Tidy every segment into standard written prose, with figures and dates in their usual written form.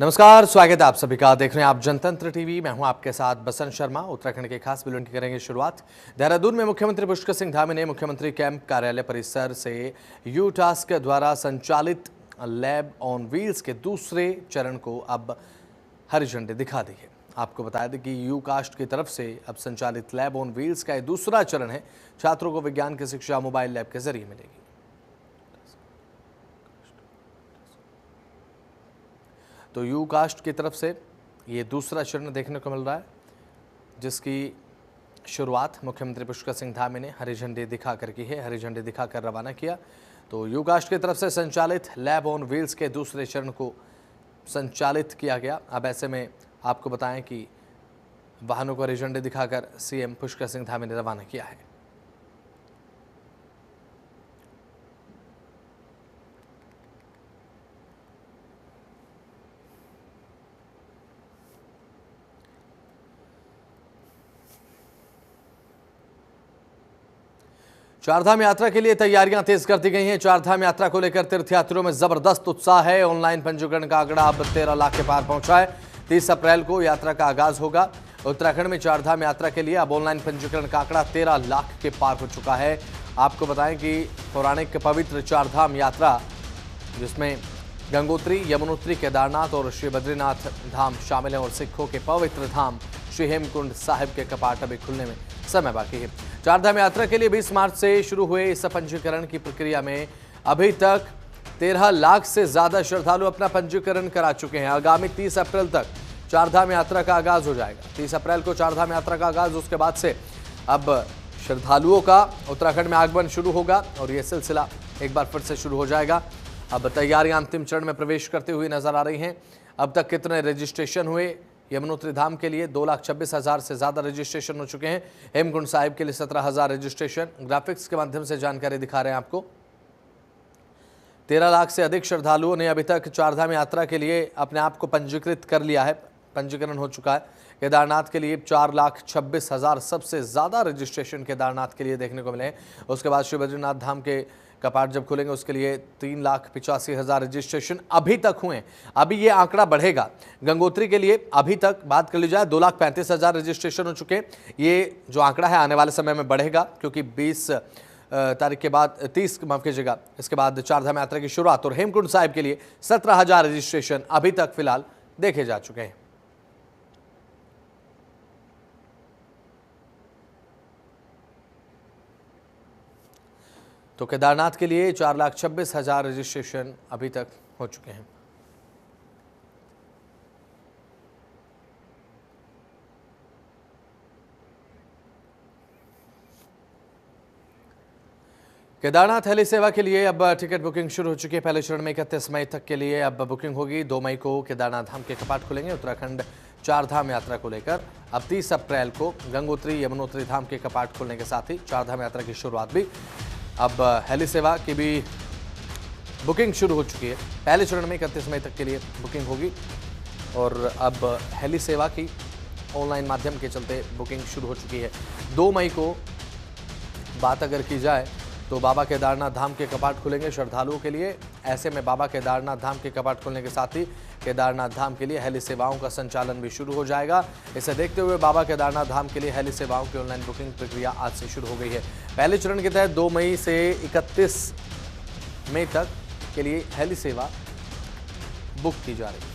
नमस्कार, स्वागत है आप सभी का। देख रहे हैं आप जनतंत्र टीवी। मैं हूं आपके साथ बसंत शर्मा। उत्तराखंड के खास बुलेटिन की करेंगे शुरुआत। देहरादून में मुख्यमंत्री पुष्कर सिंह धामी ने मुख्यमंत्री कैंप कार्यालय परिसर से यू टास्क द्वारा संचालित लैब ऑन व्हील्स के दूसरे चरण को अब हरी झंडी दिखा दी है। आपको बता दें कि यू कास्ट की तरफ से अब संचालित लैब ऑन व्हील्स का ये दूसरा चरण है। छात्रों को विज्ञान की शिक्षा मोबाइल लैब के जरिए मिलेगी। तो यू कास्ट की तरफ से ये दूसरा चरण देखने को मिल रहा है, जिसकी शुरुआत मुख्यमंत्री पुष्कर सिंह धामी ने हरी झंडी दिखाकर की है। हरी झंडी दिखाकर रवाना किया। तो यू कास्ट की तरफ से संचालित लैब ऑन व्हील्स के दूसरे चरण को संचालित किया गया। अब ऐसे में आपको बताएं कि वाहनों को हरी झंडी दिखाकर सीएम पुष्कर सिंह धामी ने रवाना किया है। चारधाम यात्रा के लिए तैयारियां तेज कर दी गई हैं। चारधाम यात्रा को लेकर तीर्थयात्रियों में जबरदस्त उत्साह है। ऑनलाइन पंजीकरण का आंकड़ा अब 13 लाख के पार पहुंचा है। 30 अप्रैल को यात्रा का आगाज होगा। उत्तराखंड में चारधाम यात्रा के लिए अब ऑनलाइन पंजीकरण का आंकड़ा 13 लाख के पार हो चुका है। आपको बताएं कि पौराणिक पवित्र चारधाम यात्रा, जिसमें गंगोत्री, यमुनोत्री, केदारनाथ और श्री बद्रीनाथ धाम शामिल हैं और सिखों के पवित्र धाम श्री हेमकुंड साहिब के कपाट अभी खुलने में समय बाकी है। चारधाम यात्रा के लिए 20 मार्च से शुरू हुए इस पंजीकरण की प्रक्रिया में अभी तक 13 लाख से ज्यादा श्रद्धालु अपना पंजीकरण करा चुके हैं। आगामी 30 अप्रैल तक चारधाम यात्रा का आगाज हो जाएगा। 30 अप्रैल को चारधाम यात्रा का आगाज, उसके बाद से अब श्रद्धालुओं का उत्तराखंड में आगमन शुरू होगा और यह सिलसिला एक बार फिर से शुरू हो जाएगा। अब तैयारियां अंतिम चरण में प्रवेश करते हुए नजर आ रही हैं। अब तक कितने रजिस्ट्रेशन हुए? यमुनोत्री धाम के लिए 2,26,000 से ज़्यादा रजिस्ट्रेशन हो चुके हैं। हेमकुंड साहिब के लिए 17,000 रजिस्ट्रेशन। ग्राफिक्स के माध्यम से जानकारी दिखा रहे हैं आपको। 13 लाख से अधिक श्रद्धालुओं ने अभी तक चारधाम यात्रा के लिए अपने आप को पंजीकृत कर लिया है, पंजीकरण हो चुका है। केदारनाथ के लिए 4,26,000 सबसे ज़्यादा रजिस्ट्रेशन केदारनाथ के लिए देखने को मिले हैं। उसके बाद श्री बद्रीनाथ धाम के कपाट जब खुलेंगे उसके लिए 3,85,000 रजिस्ट्रेशन अभी तक हुए। अभी ये आंकड़ा बढ़ेगा। गंगोत्री के लिए अभी तक बात कर ली जाए 2,35,000 रजिस्ट्रेशन हो चुके हैं। ये जो आंकड़ा है आने वाले समय में बढ़ेगा, क्योंकि 20 तारीख के बाद 30 माफ कीजिएगा, इसके बाद चारधाम यात्रा की शुरुआत। और हेमकुंड साहिब के लिए 17,000 रजिस्ट्रेशन अभी तक फिलहाल देखे जा चुके हैं। तो केदारनाथ के लिए 4,26,000 रजिस्ट्रेशन अभी तक हो चुके हैं। केदारनाथ हेली सेवा के लिए अब टिकट बुकिंग शुरू हो चुकी है। पहले चरण में 31 मई तक के लिए अब बुकिंग होगी। 2 मई को केदारनाथ धाम के कपाट खुलेंगे। उत्तराखंड चारधाम यात्रा को लेकर अब 30 अप्रैल को गंगोत्री, यमुनोत्री धाम के कपाट खुलने के साथ ही चारधाम यात्रा की शुरुआत भी। अब हेली सेवा की भी बुकिंग शुरू हो चुकी है। पहले चरण में 31 मई तक के लिए बुकिंग होगी और अब हेली सेवा की ऑनलाइन माध्यम के चलते बुकिंग शुरू हो चुकी है। 2 मई को बात अगर की जाए तो बाबा केदारनाथ धाम के कपाट खुलेंगे श्रद्धालुओं के लिए। ऐसे में बाबा केदारनाथ धाम के कपाट खुलने के साथ ही केदारनाथ धाम के लिए हेली सेवाओं का संचालन भी शुरू हो जाएगा। इसे देखते हुए बाबा केदारनाथ धाम के लिए हेली सेवाओं की ऑनलाइन बुकिंग प्रक्रिया आज से शुरू हो गई है। पहले चरण के तहत 2 मई से 31 मई तक के लिए हेली सेवा बुक की जा रही है।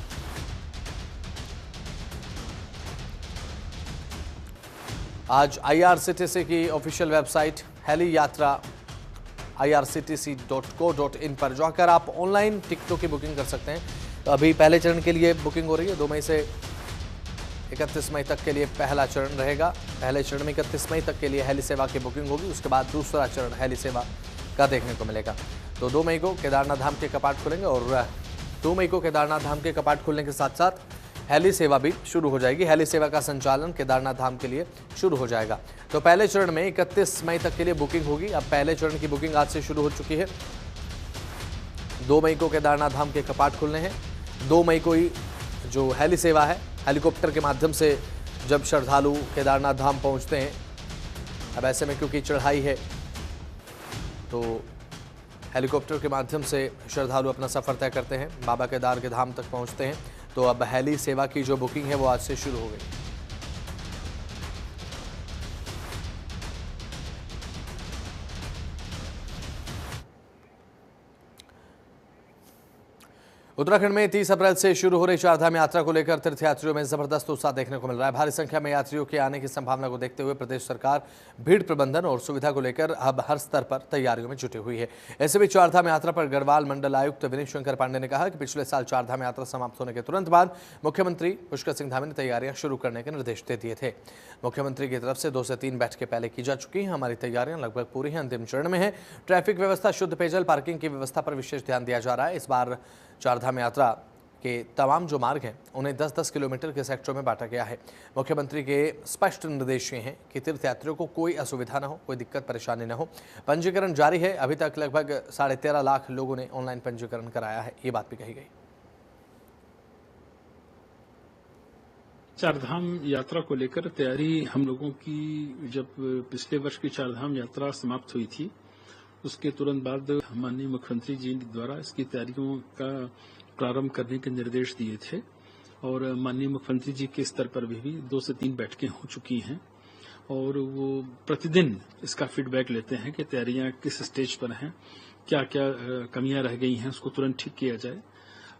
आज IRCTC की ऑफिशियल वेबसाइट हेली यात्रा irctc.co.in पर जाकर आप ऑनलाइन टिकटों की बुकिंग कर सकते हैं। तो अभी पहले चरण के लिए बुकिंग हो रही है। 2 मई से 31 मई तक के लिए पहला चरण रहेगा। पहले चरण में 31 मई तक के लिए हेली सेवा की बुकिंग होगी। उसके बाद दूसरा चरण हेली सेवा का देखने को मिलेगा। तो 2 मई को केदारनाथ धाम के कपाट खुलेंगे और 2 मई को केदारनाथ धाम के कपाट खुलने के साथ साथ हेली सेवा भी शुरू हो जाएगी। हेली सेवा का संचालन केदारनाथ धाम के लिए शुरू हो जाएगा। तो पहले चरण में 31 मई तक के लिए बुकिंग होगी। अब पहले चरण की बुकिंग आज से शुरू हो चुकी है। 2 मई को केदारनाथ धाम के कपाट खुलने हैं। 2 मई को ही जो हेली सेवा है, हेलीकॉप्टर के माध्यम से जब श्रद्धालु केदारनाथ धाम पहुंचते हैं, अब ऐसे में क्योंकि चढ़ाई है तो हेलीकॉप्टर के माध्यम से श्रद्धालु अपना सफ़र तय करते हैं, बाबा केदार के धाम तक पहुंचते हैं। तो अब हेली सेवा की जो बुकिंग है वो आज से शुरू हो गई। उत्तराखंड में 30 अप्रैल से शुरू हो रही चारधाम यात्रा को लेकर तीर्थयात्रियों में जबरदस्त उत्साह देखने को मिल रहा है। भारी संख्या में यात्रियों के आने की संभावना को देखते हुए प्रदेश सरकार भीड़ प्रबंधन और सुविधा को लेकर अब हर स्तर पर तैयारियों में जुटी हुई है। ऐसे भी चारधाम यात्रा पर गढ़वाल मंडल आयुक्त विनीत शंकर पांडे ने कहा कि पिछले साल चारधाम यात्रा समाप्त होने के तुरंत बाद मुख्यमंत्री पुष्कर सिंह धामी ने तैयारियां शुरू करने के निर्देश दे दिए थे। मुख्यमंत्री की तरफ से 2 से 3 बैठकें पहले की जा चुकी हैं। हमारी तैयारियां लगभग पूरी हैं, अंतिम चरण में है। ट्रैफिक व्यवस्था, शुद्ध पेयजल, पार्किंग की व्यवस्था पर विशेष ध्यान दिया जा रहा है। इस बार चारधाम यात्रा के तमाम जो मार्ग हैं उन्हें 10-10 किलोमीटर के सेक्टरों में बांटा गया है। मुख्यमंत्री के स्पष्ट निर्देश ये हैं कि तीर्थयात्रियों को कोई असुविधा न हो, कोई दिक्कत परेशानी न हो। पंजीकरण जारी है। अभी तक लगभग 13.5 लाख लोगों ने ऑनलाइन पंजीकरण कराया है, ये बात भी कही गई। चारधाम यात्रा को लेकर तैयारी हम लोगों की, जब पिछले वर्ष की चारधाम यात्रा समाप्त हुई थी उसके तुरंत बाद माननीय मुख्यमंत्री जी द्वारा इसकी तैयारियों का प्रारंभ करने के निर्देश दिए थे और माननीय मुख्यमंत्री जी के स्तर पर भी 2 से 3 बैठकें हो चुकी हैं और वो प्रतिदिन इसका फीडबैक लेते हैं कि तैयारियां किस स्टेज पर हैं, क्या क्या कमियां रह गई हैं, उसको तुरंत ठीक किया जाए।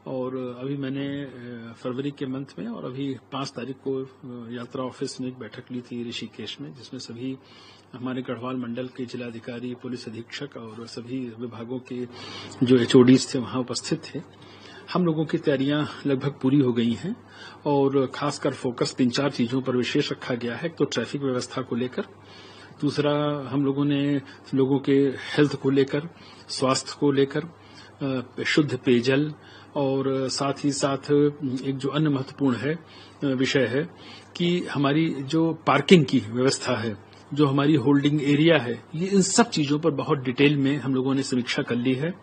और अभी मैंने फरवरी के मंथ में और अभी 5 तारीख को यात्रा ऑफिस में एक बैठक ली थी ऋषिकेश में, जिसमें सभी हमारे गढ़वाल मंडल के जिलाधिकारी, पुलिस अधीक्षक और सभी विभागों के जो एचओडीज थे वहां उपस्थित थे। हम लोगों की तैयारियां लगभग पूरी हो गई हैं और खासकर फोकस 3-4 चीजों पर विशेष रखा गया है। तो ट्रैफिक व्यवस्था को लेकर, दूसरा हम लोगों ने लोगों के हेल्थ को लेकर, स्वास्थ्य को लेकर, शुद्ध पेयजल और साथ ही साथ एक जो अन्य महत्वपूर्ण है विषय है कि हमारी जो पार्किंग की व्यवस्था है, जो हमारी होल्डिंग एरिया है, ये इन सब चीजों पर बहुत डिटेल में हम लोगों ने समीक्षा कर ली है।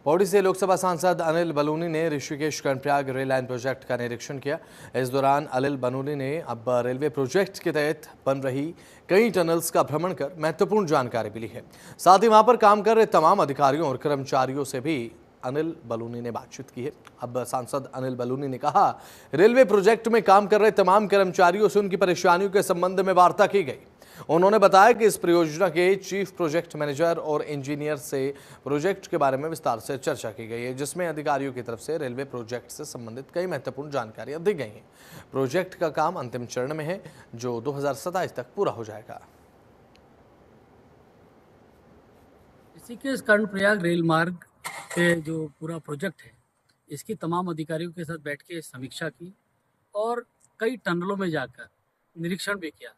पौड़ी से लोकसभा सांसद अनिल बलूनी ने Rishikesh Karnaprayag rail line project का निरीक्षण किया। इस दौरान अनिल बलूनी ने अब रेलवे प्रोजेक्ट के तहत बन रही कई टनल्स का भ्रमण कर महत्वपूर्ण जानकारी भी ली है। साथ ही वहां पर काम कर रहे तमाम अधिकारियों और कर्मचारियों से भी अनिल बलूनी ने बातचीत की है। अब सांसद अनिल बलूनी ने कहा, रेलवे प्रोजेक्ट में काम कर रहे तमाम कर्मचारियों से उनकी परेशानियों के संबंध में वार्ता की गई। उन्होंने बताया कि इस परियोजना के चीफ प्रोजेक्ट मैनेजर और इंजीनियर से प्रोजेक्ट के बारे में विस्तार से चर्चा की गई है, जिसमें अधिकारियों की तरफ से रेलवे प्रोजेक्ट से संबंधित कई महत्वपूर्ण जानकारियां दी गई हैं। प्रोजेक्ट का काम अंतिम चरण में है, जो 2027 तक पूरा हो जाएगा। ऋषिकेश कर्णप्रयाग रेल मार्ग के जो पूरा प्रोजेक्ट है, इसकी तमाम अधिकारियों के साथ बैठ के समीक्षा की और कई टनलों में जाकर निरीक्षण भी किया।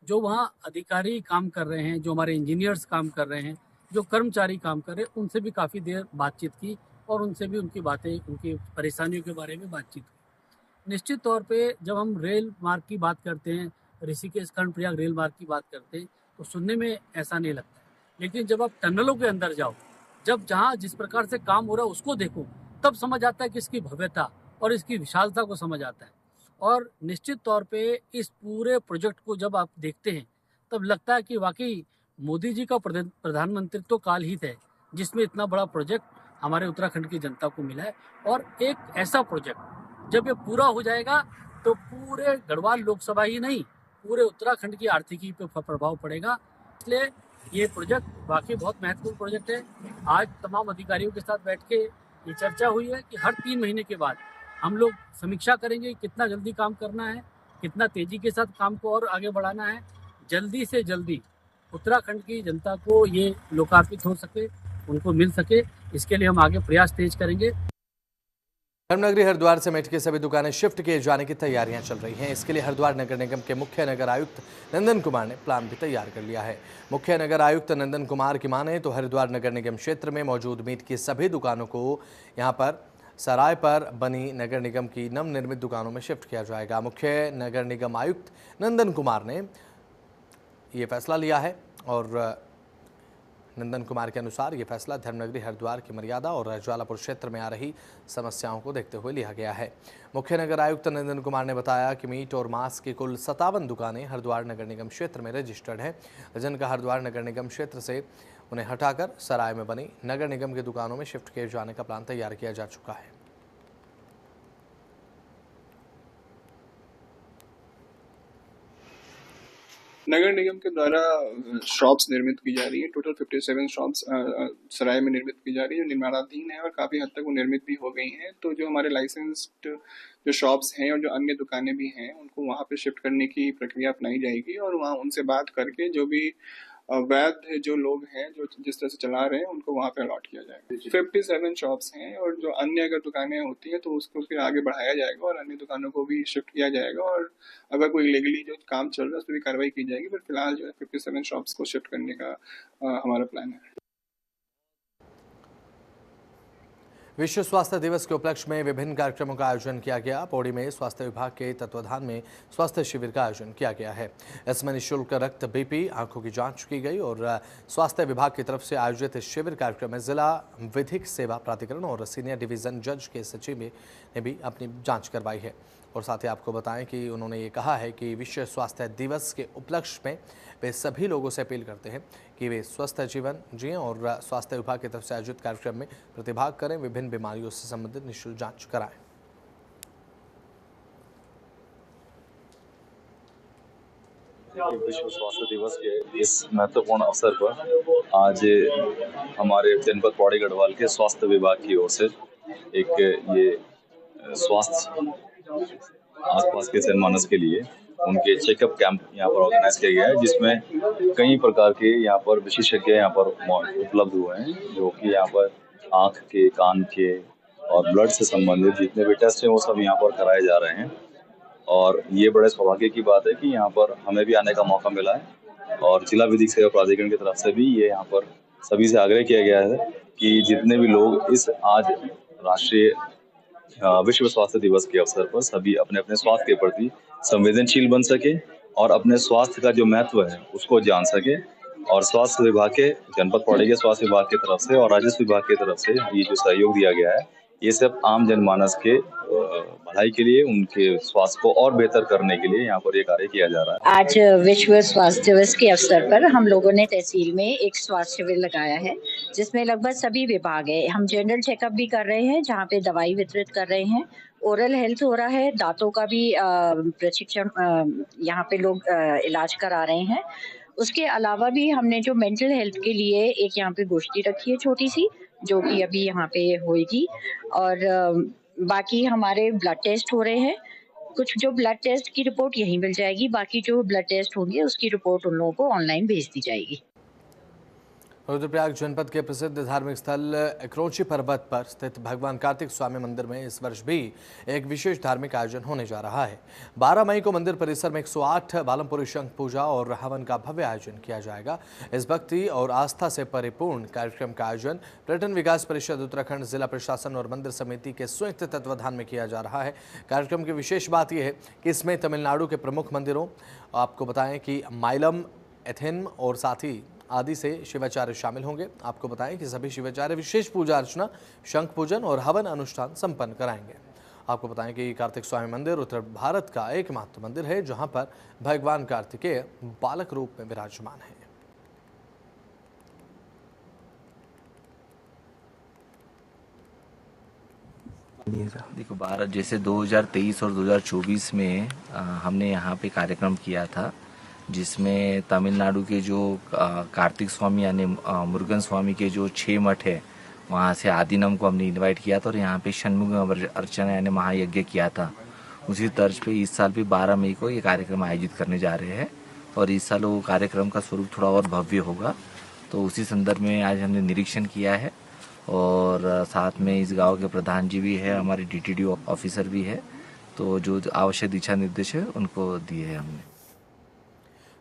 जो वहाँ अधिकारी काम कर रहे हैं, जो हमारे इंजीनियर्स काम कर रहे हैं, जो कर्मचारी काम कर रहे हैं, उनसे भी काफ़ी देर बातचीत की और उनसे भी उनकी बातें, उनकी परेशानियों के बारे में बातचीत की। निश्चित तौर पे जब हम रेल मार्ग की बात करते हैं, ऋषिकेश कर्णप्रयाग रेल मार्ग की बात करते हैं, तो सुनने में ऐसा नहीं लगता, लेकिन जब आप टनलों के अंदर जाओ, जब जहाँ जिस प्रकार से काम हो रहा है उसको देखो, तब समझ आता है कि इसकी भव्यता और इसकी विशालता को समझ आता है। और निश्चित तौर पे इस पूरे प्रोजेक्ट को जब आप देखते हैं तब लगता है कि वाकई मोदी जी का प्रधानमंत्रित्व काल ही है, जिसमें इतना बड़ा प्रोजेक्ट हमारे उत्तराखंड की जनता को मिला है। और एक ऐसा प्रोजेक्ट जब ये पूरा हो जाएगा तो पूरे गढ़वाल लोकसभा ही नहीं, पूरे उत्तराखंड की आर्थिकी पे प्रभाव पड़ेगा। इसलिए ये प्रोजेक्ट वाकई बहुत महत्वपूर्ण प्रोजेक्ट है। आज तमाम अधिकारियों के साथ बैठ के ये चर्चा हुई है कि हर 3 महीने के बाद हम लोग समीक्षा करेंगे कितना जल्दी काम करना है, कितना तेजी के साथ काम को और आगे बढ़ाना है। जल्दी से जल्दी उत्तराखंड की जनता को ये लोकार्पित हो सके, उनको मिल सके, इसके लिए हम आगे प्रयास तेज करेंगे। धर्मनगरी हरिद्वार समेत के सभी दुकानें शिफ्ट किए जाने की तैयारियां चल रही हैं। इसके लिए हरिद्वार नगर निगम के मुख्य नगर आयुक्त नंदन कुमार ने प्लान भी तैयार कर लिया है। मुख्य नगर आयुक्त नंदन कुमार की माने तो हरिद्वार नगर निगम क्षेत्र में मौजूद मीट की सभी दुकानों को यहां पर सराय पर बनी नगर निगम की नवनिर्मित दुकानों में शिफ्ट किया जाएगा। मुख्य नगर निगम आयुक्त नंदन कुमार ने ये फैसला लिया है और नंदन कुमार के अनुसार ये फैसला धर्मनगरी हरिद्वार की मर्यादा और ज्वालापुर क्षेत्र में आ रही समस्याओं को देखते हुए लिया गया है। मुख्य नगर आयुक्त नंदन कुमार ने बताया कि मीट और मांस की कुल 57 दुकानें हरिद्वार नगर निगम क्षेत्र में रजिस्टर्ड हैं, जिनका हरिद्वार नगर निगम क्षेत्र से उन्हें हटाकर सराय में बनी नगर निगम की दुकानों में शिफ्ट किए जाने का प्लान तैयार किया जा चुका है। नगर निगम के द्वारा शॉप्स निर्मित की जा रही है। टोटल 57 शॉप्स सराय में निर्मित की जा रही है, जो निर्माणाधीन है और काफ़ी हद तक वो निर्मित भी हो गई हैं। तो जो हमारे लाइसेंस्ड जो शॉप्स हैं और जो अन्य दुकानें भी हैं, उनको वहाँ पे शिफ्ट करने की प्रक्रिया अपनाई जाएगी और वहाँ उनसे बात करके जो भी वैध जो लोग हैं, जो जिस तरह से चला रहे हैं, उनको वहाँ पे अलॉट किया जाएगा। 57 शॉप्स हैं और जो अन्य अगर दुकानें होती हैं तो उसको फिर आगे बढ़ाया जाएगा और अन्य दुकानों को भी शिफ्ट किया जाएगा और अगर कोई लीगली जो काम चल रहा है उस पर भी कार्रवाई की जाएगी। बट फिलहाल जो है 57 शॉप्स को शिफ्ट करने का हमारा प्लान है। विश्व स्वास्थ्य दिवस के उपलक्ष्य में विभिन्न कार्यक्रमों का आयोजन किया गया। पौड़ी में स्वास्थ्य विभाग के तत्वाधान में स्वास्थ्य शिविर का आयोजन किया गया है। इसमें निःशुल्क रक्त, बीपी, आंखों की जांच की गई और स्वास्थ्य विभाग की तरफ से आयोजित इस शिविर कार्यक्रम में जिला विधिक सेवा प्राधिकरण और सीनियर डिवीजन जज के सचिव ने भी अपनी जाँच करवाई है। और साथ ही आपको बताएं कि उन्होंने ये कहा है कि विश्व स्वास्थ्य दिवस के उपलक्ष्य में वे सभी लोगों से अपील करते हैं कि वे स्वस्थ जीवन जिएं और स्वास्थ्य विभाग की तरफ से आयोजित कार्यक्रम में प्रतिभाग करें, विभिन्न बीमारियों से संबंधित निःशुल्क जांच कराएं। विश्व स्वास्थ्य दिवस के इस महत्वपूर्ण अवसर पर आज हमारे जनपद पौड़ी गढ़वाल के स्वास्थ्य विभाग की ओर से एक ये स्वास्थ्य आसपास के जनमानस के लिए उनके चेकअप कैंप यहाँ पर ऑर्गेनाइज किया गया है, जिसमें कई प्रकार के यहाँ पर विशेषज्ञ यहाँ पर उपलब्ध हुए हैं, जो कि यहाँ पर आँख के, कान के और ब्लड से संबंधित जितने भी टेस्ट हैं वो सब यहाँ पर कराए जा रहे हैं। और ये बड़े सौभाग्य की बात है कि यहाँ पर हमें भी आने का मौका मिला है और जिला विधिक सेवा प्राधिकरण की तरफ से भी ये यहाँ पर सभी से आग्रह किया गया है कि जितने भी लोग इस आज राष्ट्रीय विश्व स्वास्थ्य दिवस के अवसर पर सभी अपने अपने स्वास्थ्य के प्रति संवेदनशील बन सके और अपने स्वास्थ्य का जो महत्व है उसको जान सके। और स्वास्थ्य विभाग के जनपद पौड़ी के स्वास्थ्य विभाग की तरफ से और राजस्व विभाग की तरफ से ये जो सहयोग दिया गया है, ये सब आम जनमानस के भलाई के लिए, उनके स्वास्थ्य को और बेहतर करने के लिए यहाँ पर ये कार्य किया जा रहा है। आज विश्व स्वास्थ्य दिवस के अवसर पर हम लोगों ने तहसील में एक स्वास्थ्य शिविर लगाया है, जिसमें लगभग सभी विभाग है। हम जनरल चेकअप भी कर रहे हैं, जहाँ पे दवाई वितरित कर रहे हैं, ओरल हेल्थ हो रहा है, दांतों का भी प्रशिक्षण यहाँ पे लोग इलाज करा रहे हैं। उसके अलावा भी हमने जो मेंटल हेल्थ के लिए एक यहाँ पे गोष्ठी रखी है छोटी सी, जो कि अभी यहाँ पे होगी। और बाकी हमारे ब्लड टेस्ट हो रहे हैं। कुछ जो ब्लड टेस्ट की रिपोर्ट यहीं मिल जाएगी, बाकी जो ब्लड टेस्ट होंगे उसकी रिपोर्ट उन लोगों को ऑनलाइन भेज दी जाएगी। रुद्रप्रयाग जनपद के प्रसिद्ध धार्मिक स्थल इकरोची पर्वत पर स्थित भगवान कार्तिक स्वामी मंदिर में इस वर्ष भी एक विशेष धार्मिक आयोजन होने जा रहा है। 12 मई को मंदिर परिसर में 108 बालमपुरी शंख पूजा और हवन का भव्य आयोजन किया जाएगा। इस भक्ति और आस्था से परिपूर्ण कार्यक्रम का आयोजन पर्यटन विकास परिषद उत्तराखंड, जिला प्रशासन और मंदिर समिति के संयुक्त तत्वाधान में किया जा रहा है। कार्यक्रम की विशेष बात यह है कि इसमें तमिलनाडु के प्रमुख मंदिरों, आपको बताएं कि माइलम, एथेन और साथ ही आदि से शिवाचार्य शामिल होंगे। आपको बताएं कि सभी शिवाचार्य विशेष पूजा अर्चना, शंख पूजन और हवन अनुष्ठान संपन्न कराएंगे। आपको बताएं कि कार्तिक स्वामी मंदिर उत्तर भारत का एकमात्र मंदिर है जहां पर भगवान कार्तिकेय बालक रूप में विराजमान है। देखो, भारत जैसे 2023 और 2024 में हमने यहाँ पे कार्यक्रम किया था, जिसमें तमिलनाडु के जो कार्तिक स्वामी यानी मुरुगन स्वामी के जो 6 मठ है, वहाँ से आदिनम को हमने इनवाइट किया था और यहाँ पे षणमुख अर्चना यानी महायज्ञ किया था। उसी तर्ज पे इस साल भी 12 मई को ये कार्यक्रम आयोजित करने जा रहे हैं और इस साल वो कार्यक्रम का स्वरूप थोड़ा और भव्य होगा। तो उसी संदर्भ में आज हमने निरीक्षण किया है और साथ में इस गांव के प्रधान जी भी है, हमारे डीटीडी ऑफिसर भी है, तो जो आवश्यक दिशा निर्देश है उनको दिए हैं हमने।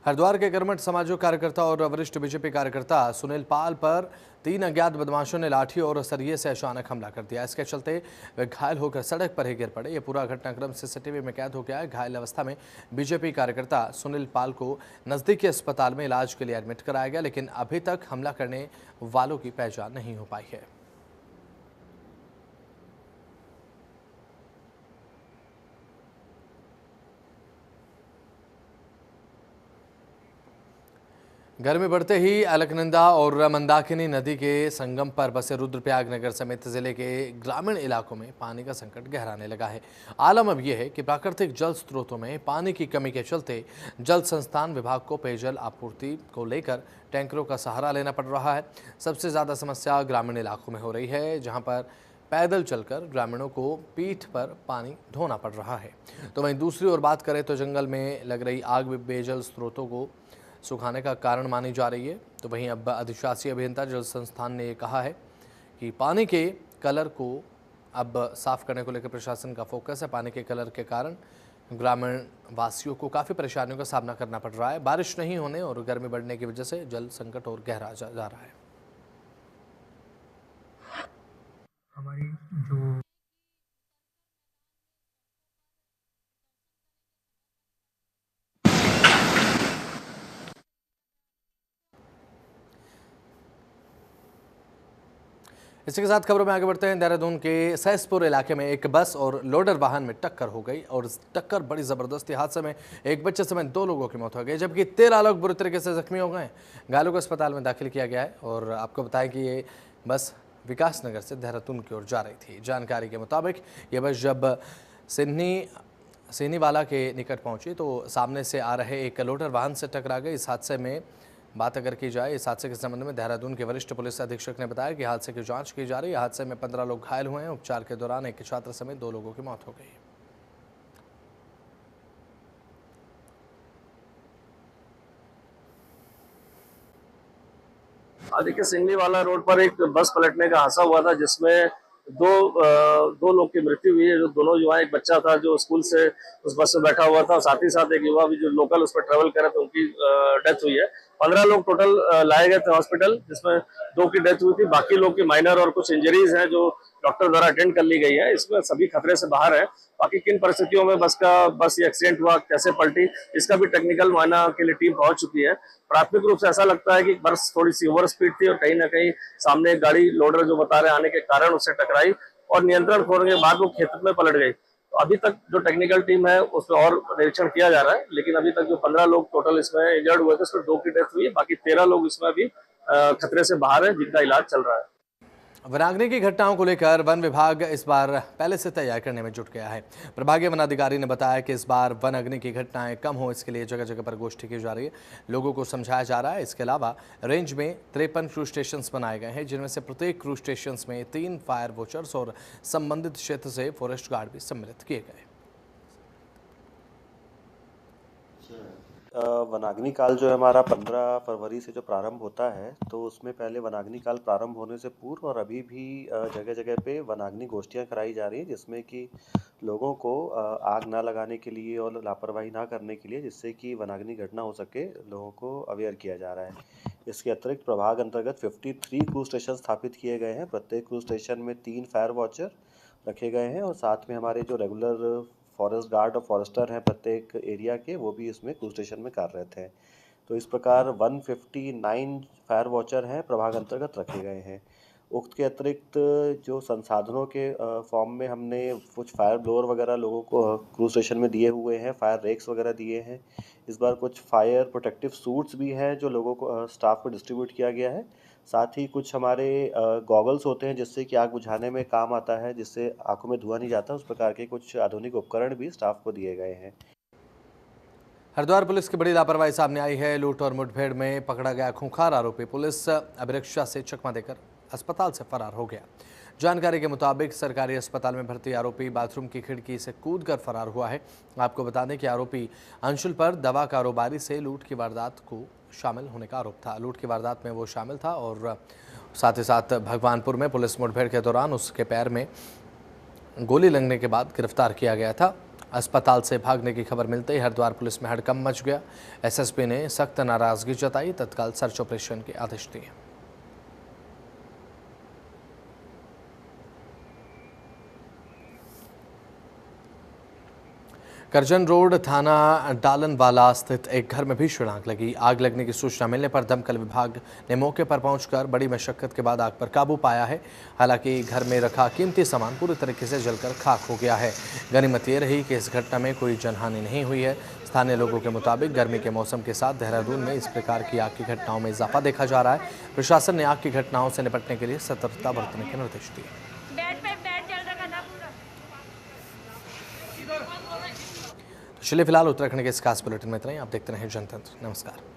हरिद्वार के कर्मठ समाजों कार्यकर्ता और वरिष्ठ बीजेपी कार्यकर्ता सुनील पाल पर 3 अज्ञात बदमाशों ने लाठी और सरिये से अचानक हमला कर दिया। इसके चलते वे घायल होकर सड़क पर ही गिर पड़े। ये पूरा घटनाक्रम सीसीटीवी में कैद हो गया है। घायल अवस्था में बीजेपी कार्यकर्ता सुनील पाल को नजदीकी अस्पताल में इलाज के लिए एडमिट कराया गया, लेकिन अभी तक हमला करने वालों की पहचान नहीं हो पाई है। गर्मी बढ़ते ही अलकनंदा और मंदाकिनी नदी के संगम पर बसे रुद्रप्रयाग नगर समेत जिले के ग्रामीण इलाकों में पानी का संकट गहराने लगा है। आलम अब यह है कि प्राकृतिक जल स्रोतों में पानी की कमी के चलते जल संस्थान विभाग को पेयजल आपूर्ति को लेकर टैंकरों का सहारा लेना पड़ रहा है। सबसे ज़्यादा समस्या ग्रामीण इलाकों में हो रही है, जहाँ पर पैदल चलकर ग्रामीणों को पीठ पर पानी ढोना पड़ रहा है। तो वहीं दूसरी ओर बात करें तो जंगल में लग रही आग भी पेयजल स्रोतों को सुखाने का कारण मानी जा रही है। तो वहीं अब अधिशासी अभियंता जल संस्थान ने ये कहा है कि पानी के कलर को अब साफ करने को लेकर प्रशासन का फोकस है। पानी के कलर के कारण ग्रामीण वासियों को काफ़ी परेशानियों का सामना करना पड़ रहा है। बारिश नहीं होने और गर्मी बढ़ने की वजह से जल संकट और गहरा जा रहा है। हमारी जो इसी के साथ खबरों में आगे बढ़ते हैं। देहरादून के सहसपुर इलाके में एक बस और लोडर वाहन में टक्कर हो गई और टक्कर बड़ी ज़बरदस्ती। हादसे में एक बच्चे समेत 2 लोगों की मौत हो गई, जबकि 13 लोग बुरी तरीके से जख्मी हो गए। घायलों को अस्पताल में दाखिल किया गया है। और आपको बताएं कि ये बस विकासनगर से देहरादून की ओर जा रही थी। जानकारी के मुताबिक ये बस जब सिन्नीवाला के निकट पहुंची तो सामने से आ रहे एक लोडर वाहन से टकरा गई। इस हादसे में बात अगर की जाए, इस हादसे के संबंध में देहरादून के वरिष्ठ पुलिस अधीक्षक ने बताया कि हादसे की जांच की जा रही है। हादसे में 15 लोग घायल हुए हैं। उपचार के दौरान एक छात्र समेत 2 लोगों की मौत हो गई। देखिए, सिंगलीवाला रोड पर एक बस पलटने का हादसा हुआ था, जिसमें दो लोग की मृत्यु हुई है। जो दोनों युवा, एक बच्चा था जो स्कूल से उस बस में बैठा हुआ था, साथ ही साथ एक युवा भी जो लोकल उस पर ट्रेवल कर रहे थे, उनकी डेथ हुई है। 15 लोग टोटल लाए गए थे हॉस्पिटल, जिसमें 2 की डेथ हुई थी। बाकी लोग की माइनर और कुछ इंजरीज हैं जो डॉक्टर द्वारा अटेंड कर ली गई है। इसमें सभी खतरे से बाहर है। बाकी किन परिस्थितियों में बस ये एक्सीडेंट हुआ, कैसे पलटी, इसका भी टेक्निकल मुआयना के लिए टीम पहुंच चुकी है। प्राथमिक रूप से ऐसा लगता है कि बस थोड़ी सी ओवर स्पीड थी और कहीं ना कहीं सामने एक गाड़ी लोडर जो बता रहे आने के कारण उससे टकराई और नियंत्रण खोने के बाद वो खेत में पलट गई। तो अभी तक जो टेक्निकल टीम है उसमें और निरीक्षण किया जा रहा है, लेकिन अभी तक जो 15 लोग टोटल इसमें इंजर्ड हुए थे, उसमें 2 की डेथ हुई है। बाकी 13 लोग इसमें अभी खतरे से बाहर है, जिनका इलाज चल रहा है। वनाग्नि की घटनाओं को लेकर वन विभाग इस बार पहले से तैयार करने में जुट गया है। प्रभागीय वनाधिकारी ने बताया कि इस बार वन अग्नि की घटनाएं कम हो, इसके लिए जगह जगह पर गोष्ठी की जा रही है, लोगों को समझाया जा रहा है। इसके अलावा रेंज में 53 क्रू स्टेशन बनाए गए हैं, जिनमें से प्रत्येक क्रू स्टेशन में 3 फायर वॉचर्स और संबंधित क्षेत्र से फॉरेस्ट गार्ड भी सम्मिलित किए गए। वनाग्नि काल जो है हमारा 15 फरवरी से जो प्रारंभ होता है, तो उसमें पहले वनाग्नि काल प्रारंभ होने से पूर्व और अभी भी जगह जगह पे वनाग्नि गोष्ठियाँ कराई जा रही हैं, जिसमें कि लोगों को आग ना लगाने के लिए और लापरवाही ना करने के लिए, जिससे कि वनाग्नि घटना हो सके, लोगों को अवेयर किया जा रहा है। इसके अतिरिक्त प्रभाग अंतर्गत 53 क्रू स्टेशन स्थापित किए गए हैं। प्रत्येक क्रू स्टेशन में 3 फायर वॉचर रखे गए हैं और साथ में हमारे जो रेगुलर फॉरेस्ट गार्ड और फॉरेस्टर हैं प्रत्येक एरिया के, वो भी इसमें क्रू स्टेशन में कार्यरत हैं। तो इस प्रकार 159 फायर वॉचर हैं प्रभाग अंतर्गत रखे गए हैं। उक्त के अतिरिक्त जो संसाधनों के फॉर्म में हमने कुछ फायर ब्लोअर वगैरह लोगों को क्रू स्टेशन में दिए हुए हैं, फायर रेक्स वगैरह दिए हैं। इस बार कुछ फायर प्रोटेक्टिव सूट्स भी हैं जो लोगों को स्टाफ को डिस्ट्रीब्यूट किया गया है। साथ ही कुछ हमारे गॉगल्स होते हैं जिससे कि आग बुझाने में काम आता है, जिससे आंखों में धुआं नहीं जाता, उस प्रकार के कुछ आधुनिक उपकरण भी स्टाफ को दिए गए हैं। हरिद्वार पुलिस की बड़ी लापरवाही सामने आई है। लूट और मुठभेड़ में पकड़ा गया खूंखार आरोपी पुलिस अभिरक्षा से चकमा देकर अस्पताल से फरार हो गया। जानकारी के मुताबिक सरकारी अस्पताल में भर्ती आरोपी बाथरूम की खिड़की से कूदकर फरार हुआ है। आपको बता दें कि आरोपी अंशुल पर दवा कारोबारी से लूट की वारदात को शामिल होने का आरोप था। लूट की वारदात में वो शामिल था और साथ ही साथ भगवानपुर में पुलिस मुठभेड़ के दौरान उसके पैर में गोली लगने के बाद गिरफ्तार किया गया था। अस्पताल से भागने की खबर मिलते ही हरिद्वार पुलिस में हड़कंप मच गया। एसएसपी ने सख्त नाराजगी जताई, तत्काल सर्च ऑपरेशन के आदेश दिए। करजन रोड थाना डालनवाला स्थित एक घर में भीषण आग लगी। आग लगने की सूचना मिलने पर दमकल विभाग ने मौके पर पहुंचकर बड़ी मशक्कत के बाद आग पर काबू पाया है। हालांकि घर में रखा कीमती सामान पूरी तरीके से जलकर खाक हो गया है। गनीमत ये रही कि इस घटना में कोई जनहानि नहीं हुई है। स्थानीय लोगों के मुताबिक गर्मी के मौसम के साथ देहरादून में इस प्रकार की आग की घटनाओं में इजाफा देखा जा रहा है। प्रशासन ने आग की घटनाओं से निपटने के लिए सतर्कता बरतने के निर्देश दिए। तो चलिए फिलहाल उत्तराखंड के इस खास बुलेटिन में इतना ही। आप देखते रहें जनतंत्र। नमस्कार।